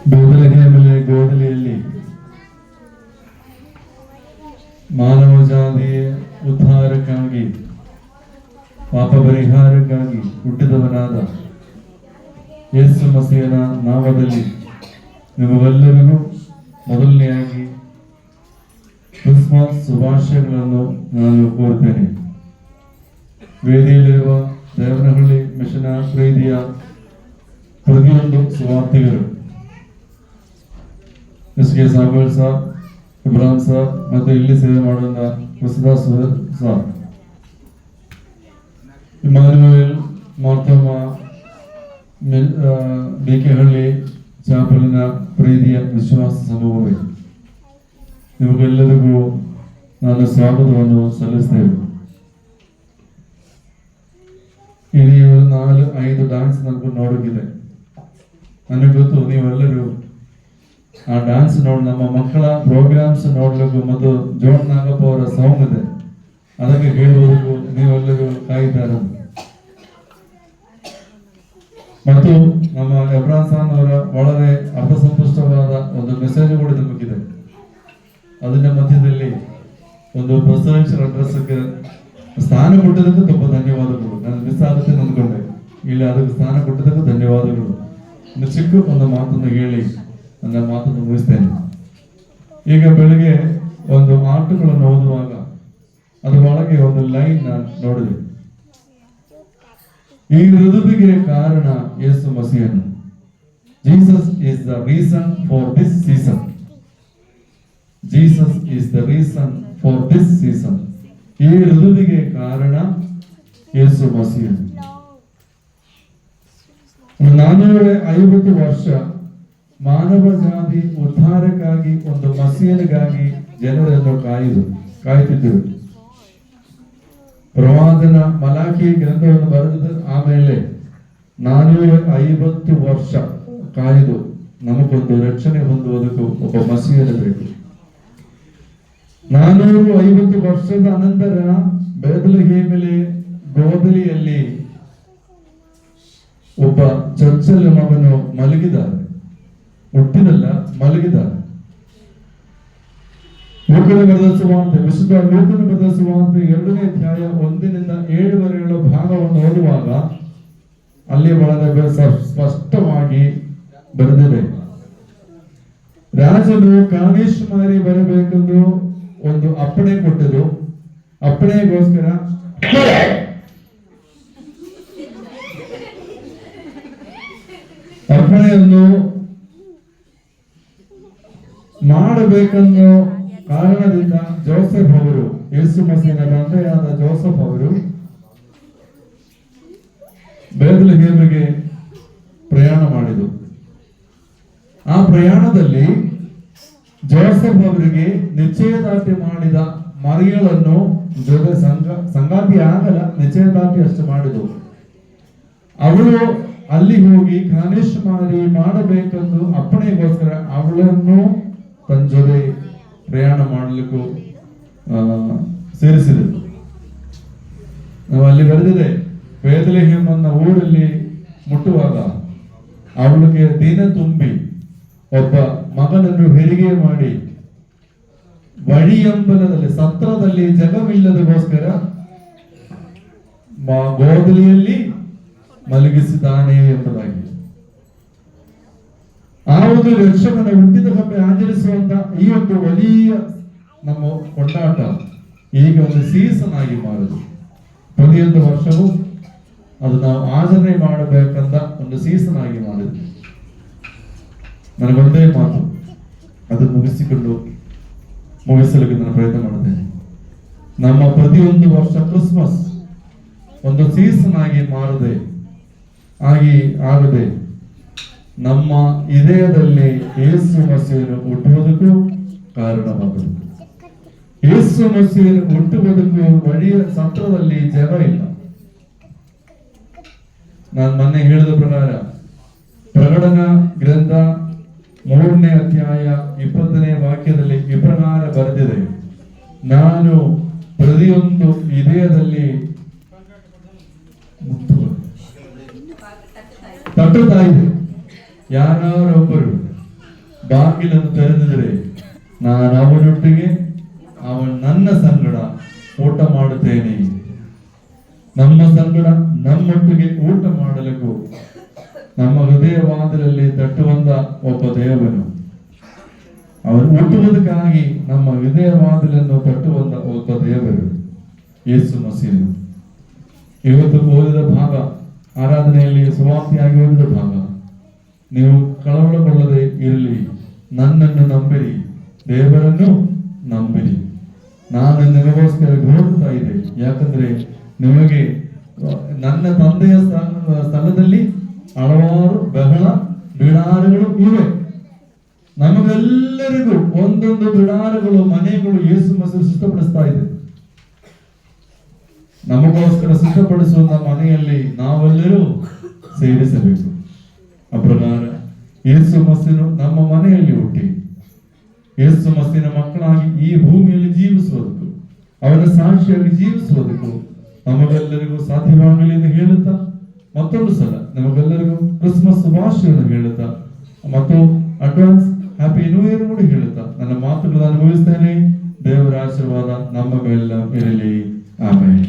ಬೇತಲೆಹೇಮಿನ ಗೋದಲಿಯಲ್ಲಿ ಮಾನವ ಜಾತಿಯ ಉದ್ಧಾರಕ್ಕಾಗಿ ಪಾಪ ಪರಿಹಾರಕ್ಕಾಗಿ ಹುಟ್ಟಿದವನಾದ ಯೇಸು ಮಸೀಹನ ನಾಮದಲ್ಲಿ ನಿಮಗೆಲ್ಲರಿಗೂ ಮೊದಲನೆಯಾಗಿ ಕ್ರಿಸ್ಮಸ್ ಶುಭಾಶಯಗಳನ್ನು ನಾನು ಕೋರುತ್ತೇನೆ. ವೇದಿಯಲ್ಲಿರುವ ದೇವನಹಳ್ಳಿ ಮಿಷನ ಪ್ರೀತಿಯ ಪ್ರತಿಯೊಂದು ಸುವಾರ್ತಿಗರು, ಎಸ್ ಕೆ ಸಾಬಲ್ ಸಾಬ್, ಇಬ್ರಾಹಿಂ ಸಾಬ್ ಮತ್ತು ಇಲ್ಲಿ ಸೇವೆ ಮಾಡುವ ಕೃಷ್ಣದಾಸ್ ಸಾಬ್, ಇಮಾನುವೇಲ್ ಮಾರ್ತಮ್ಮ ಬಿಕೆಹಳ್ಳಿ ಚಾಪಲಿನ ಪ್ರೀತಿಯ ವಿಶ್ವಾಸ ಸಮೂಹವೇ, ನಿಮಗೆಲ್ಲರಿಗೂ ನಾನು ಸ್ವಾಗತವನ್ನು ಸಲ್ಲಿಸ್ತೇವೆ. ಇಲ್ಲಿ 4-5 ಡಾನ್ಸ್ ನನಗೂ ನೋಡೋದಿದೆ. ನನಗೆ ಗೊತ್ತು ನೀವೆಲ್ಲರೂ ಆ ಡ್ಯಾನ್ಸ್ ನೋಡಿ ನಮ್ಮ ಮಕ್ಕಳ ಪ್ರೋಗ್ರಾಮ್ಸ್ ನೋಡ್ಲಿಕ್ಕೂ ಮತ್ತು ಜೋನ್ ನಾಗಪ್ಪ ಅವರ ಸಾಂಗ್ ಇದೆ, ಅದಕ್ಕೆ ಕೇಳುವುದಕ್ಕೂ ನೀವೆಲ್ಲರೂ ಕಾಯ್ತಾರೆ. ಮತ್ತು ನಮ್ಮ ಎಬ್ರಾನ್ ಖಾನ್ ಅವರ ಒಳಗೆ ಅರ್ಥಸಂಪುಷ್ಟವಾದ ಒಂದು ಮೆಸೇಜ್ ಕೂಡ ನಮಗಿದೆ. ಅದನ್ನ ಮಧ್ಯದಲ್ಲಿ ಒಂದು ಪ್ರೆಸಿಡೆನ್ಷಿಯಲ್ ಅಡ್ರೆಸ್ಗೆ ಸ್ಥಾನ ಕೊಟ್ಟದಕ್ಕೆ ತುಂಬಾ ಧನ್ಯವಾದಗಳು. ನಾನು ಮಿಸ್ ಆಗುತ್ತೆ ಅಂದ್ಕೊಂಡೆ, ಇಲ್ಲಿ ಅದಕ್ಕೆ ಸ್ಥಾನ ಕೊಟ್ಟದಕ್ಕೆ ಧನ್ಯವಾದಗಳು. ಇನ್ನು ಚಿಕ್ಕ ಒಂದು ಮಾತನ್ನು ಹೇಳಿ ನನ್ನ ಮಾತನ್ನು ಮುಗಿಸ್ತೇನೆ. ಈಗ ಬೆಳಿಗ್ಗೆ ಒಂದು ಆರ್ಟಿಕಲ್ ಓದುವಾಗ ಅದರ ಒಳಗೆ ಒಂದು ಲೈನ್ ನೋಡಿದೆ, ಈ ಋತುವಿಗೆ ಕಾರಣ ಯೇಸು ಮಸೀಹನು. Jesus is the reason for this season. Jesus is the reason for this season. ಈ ಋತುವಿಗೆ ಕಾರಣ ಯೇಸು ಮಸೀಹನು. 450 ವರ್ಷ ಮಾನವ ಜಾತಿ ಉದ್ಧಾರಕ್ಕಾಗಿ ಒಂದು ಮಸೀಹನಿಗಾಗಿ ಜನರನ್ನು ಕಾಯುತ್ತಿದ್ದರು. ಪ್ರವಾದನ ಮಲಾಖಿ ಗ್ರಂಥವನ್ನು ಬರೆದ ಆಮೇಲೆ 450 ವರ್ಷ ಕಾಯ್ದು ನಮಗೊಂದು ರಕ್ಷಣೆ ಹೊಂದುವುದಕ್ಕೂ ಒಬ್ಬ ಮಸೀಹನು ಬೇಕು. 450 ವರ್ಷದ ಅನಂತರ ಬೇತಲೆಹೇಮಿನ ಗೋದಲಿಯಲ್ಲಿ ಒಬ್ಬ ಚೊಚ್ಚಲ ಮಗನು ಮಲಗಿದ್ದಾರೆ, ಹುಟ್ಟಿದಲ್ಲ ಮಲಗಿದ್ದಾರೆ. ಲೂಕನ ಬರೆದ ಸುವಾರ್ತೆ, ವಿಶುದ್ಧ ಲೂಕನ ಬರೆದ ಸುವಾರ್ತೆ 2ನೇ ಅಧ್ಯಾಯ 1-7 ಭಾಗವನ್ನು ಓದುವಾಗ ಅಲ್ಲಿ ಒಳಗೆ ಸ್ಪಷ್ಟವಾಗಿ ಬರೆದಿದೆ, ರಾಜನು ಕಾಮೇಶ್ವರಿ ಬರಬೇಕೆಂದು ಒಂದು ಅಪ್ಪಣೆ ಕೊಟ್ಟರು. ಅಪ್ಪಣೆಗೋಸ್ಕರ ಅರ್ಪಣೆಯನ್ನು ಮಾಡಬೇಕೆನ್ನೋ ಕಾರಣದಿಂದ ಜೋಸೆಫ್ ಅವರು, ಯೇಸು ಮಸೀಹನ ತಂದೆಯಾದ ಜೋಸೆಫ್ ಅವರು ಬೇತಲೆಹೇಮಿಗೆ ಪ್ರಯಾಣ ಮಾಡಿದರು. ಆ ಪ್ರಯಾಣದಲ್ಲಿ ಜೋಸೆಫ್ ಅವರಿಗೆ ನಿಶ್ಚಯದಾರ್ಢ್ಯ ಮಾಡಿದ ಮರಿಯಳನ್ನು ಜೊತೆ ಸಂಗಾತಿ ಆಗಲ ನಿಶ್ಚಯದಾರ್ಢ್ಯ ಅಷ್ಟು ಮಾಡಿದರು. ಅವಳು ಅಲ್ಲಿ ಹೋಗಿ ಕಾಮೇಶ್ವರಿ ಮಾಡಬೇಕೆಂದು ಅಪ್ಪಣೆಗೋಸ್ಕರ ಅವಳನ್ನು ತನ್ನ ಜೊತೆ ಪ್ರಯಾಣ ಮಾಡಲಿಕ್ಕೂ ಸೇರಿಸಿದರು. ನಾವು ಅಲ್ಲಿ ಬರೆದಿದೆ, ಬೇತಲೆಹೇಮ್ ಅನ್ನೋ ಊರಲ್ಲಿ ಮುಟ್ಟುವಾಗ ಅವಳಿಗೆ ದಿನ ತುಂಬಿ ಒಬ್ಬ ಮಗನನ್ನು ಹೆರಿಗೆ ಮಾಡಿ ವಳಿಯಂಬಲದಲ್ಲಿ ಸತ್ರದಲ್ಲಿ ಜಗವಿಲ್ಲದಗೋಸ್ಕರ ಗೋದಲಿಯಲ್ಲಿ ಮಲಗಿಸಿದ್ದಾನೆ ಎಂಬುದಾಗಿ. ಆ ಒಂದು ರಕ್ಷಕನ ಹುಟ್ಟಿದ ಹಬ್ಬ ಆಚರಿಸುವಂತ ಈ ಒಂದು വലിയ ನಮ್ಮ ಕೊಂಡಾಟ ಈಗ ಒಂದು ಸೀಸನ್ ಆಗಿ ಮಾರುದು. ಪ್ರತಿಯೊಂದು ವರ್ಷವೂ ಅದು ನಾವು ಆಚರಣೆ ಮಾಡಬೇಕಂತ ಒಂದು ಸೀಸನ್ ಆಗಿ ಮಾಡಿದ್ವಿ. ನನಗೊಂದೇ ಮಾತು, ಅದು ಮುಗಿಸಲಿಕ್ಕೆ ನಾನು ಪ್ರಯತ್ನ ಮಾಡುತ್ತೇನೆ. ನಮ್ಮ ಪ್ರತಿಯೊಂದು ವರ್ಷ ಕ್ರಿಸ್ಮಸ್ ಒಂದು ಸೀಸನ್ ಆಗಿ ಆಗದೆ ನಮ್ಮ ಇದಯದಲ್ಲಿ ಯೇಸು ಮಸೀಹನು ಹುಟ್ಟುವುದಕ್ಕೂ ಕಾರಣವಾಗದು. ಯೇಸು ಮಸೀಹನು ಹುಟ್ಟುವುದಕ್ಕೂ ಒಳ್ಳೆಯ ಸತ್ರದಲ್ಲಿ ಜಗ ಇಲ್ಲ. ನಾನು ಮೊನ್ನೆ ಹೇಳಿದ ಪ್ರಕಾರ ಪ್ರಕಟಣಾ ಗ್ರಂಥ 3ನೇ ಅಧ್ಯಾಯ 20ನೇ ವಾಕ್ಯದಲ್ಲಿ ಈ ಪ್ರಕಾರ ಬರೆದಿದೆ, ನಾನು ಪ್ರತಿಯೊಂದು ಇದಯದಲ್ಲಿ ತಟ್ಟುತ್ತಾ ಇದೆ. ಯಾರೊಬ್ಬರು ಬಾಗಿಲನ್ನು ತೆರೆದಿದ್ರೆ ನಾನು ಅವನೊಟ್ಟಿಗೆ ಅವನು ನನ್ನ ಸಂಗಡ ಊಟ ಮಾಡುತ್ತೇನೆ. ನಮ್ಮ ಸಂಗಡ ನಮ್ಮೊಟ್ಟಿಗೆ ಊಟ ಮಾಡಲಿಕ್ಕೂ ನಮ್ಮ ಹೃದಯವಾದದಲ್ಲಿ ತಟ್ಟುವಂತ ಒಬ್ಬ ದೇವನು, ಅವನು ಹುಟ್ಟುವುದಕ್ಕಾಗಿ ನಮ್ಮ ಹೃದಯವಾದಲನ್ನು ತಟ್ಟುವಂತ ಒಬ್ಬ ದೇವರು ಯೇಸು ಮಸೀಹನು. ಇವತ್ತು ಓದಿದ ಭಾಗ, ಆರಾಧನೆಯಲ್ಲಿ ಸಮಾಪ್ತಿಯಾಗಿ ಓದಿದ ಭಾಗ, ನೀವು ಕಳವಳಗೊಳ್ಳದೆ ಇರಲಿ, ನನ್ನನ್ನು ನಂಬಿರಿ, ದೇವರನ್ನು ನಂಬಿರಿ. ನಾನು ನಿಮಗೋಸ್ಕರ ಹೋಗ್ತಾ ಇದೆ, ಯಾಕಂದ್ರೆ ನಿಮಗೆ ನನ್ನ ತಂದೆಯ ಸ್ಥಳದಲ್ಲಿ ಹಲವಾರು ಬಹಳ ಬಿಡಾರಗಳು ಇವೆ. ನಮಗೆಲ್ಲರಿಗೂ ಒಂದೊಂದು ಬಿಡಾರಗಳು, ಮನೆಗಳು ಯೇಸು ಮಸೀಹು ಸಿದ್ಧಪಡಿಸ್ತಾ ಇದೆ. ನಮಗೋಸ್ಕರ ಸಿದ್ಧಪಡಿಸುವಂತ ಮನೆಯಲ್ಲಿ ನಾವೆಲ್ಲರೂ ಸೇರಿಸಬೇಕು. ಅಪ್ರಕಾರ ಯೇಸು ಮಸೀಹನು ನಮ್ಮ ಮನೆಯಲ್ಲಿ ಹುಟ್ಟಿ ಯೇಸು ಮಸೀಹನ ಮಕ್ಕಳಾಗಿ ಈ ಭೂಮಿಯಲ್ಲಿ ಜೀವಿಸುವುದಕ್ಕೂ ಅವರ ಸಾಕ್ಷಿಯಾಗಿ ಜೀವಿಸುವುದಕ್ಕೂ ನಮಗೆಲ್ಲರಿಗೂ ಸಾಧ್ಯವಾಗಲಿ ಎಂದು ಹೇಳುತ್ತಾ, ಮತ್ತೊಂದು ಸಲ ನಮಗೆಲ್ಲರಿಗೂ ಕ್ರಿಸ್ಮಸ್ ಶುಭಾಶಯವನ್ನು ಹೇಳುತ್ತಾ ಮತ್ತು ಅಡ್ವಾನ್ಸ್ ಹ್ಯಾಪಿ ನ್ಯೂ ಇಯರ್ ಕೂಡ ಹೇಳುತ್ತಾ ನನ್ನ ಮಾತುಗಳನ್ನು ಮುಗಿಸ್ತೇನೆ. ದೇವರ ಆಶೀರ್ವಾದ ನಮ್ಮ ಮೇಲೆ ಇರಲಿ. ಆಮೆನ್.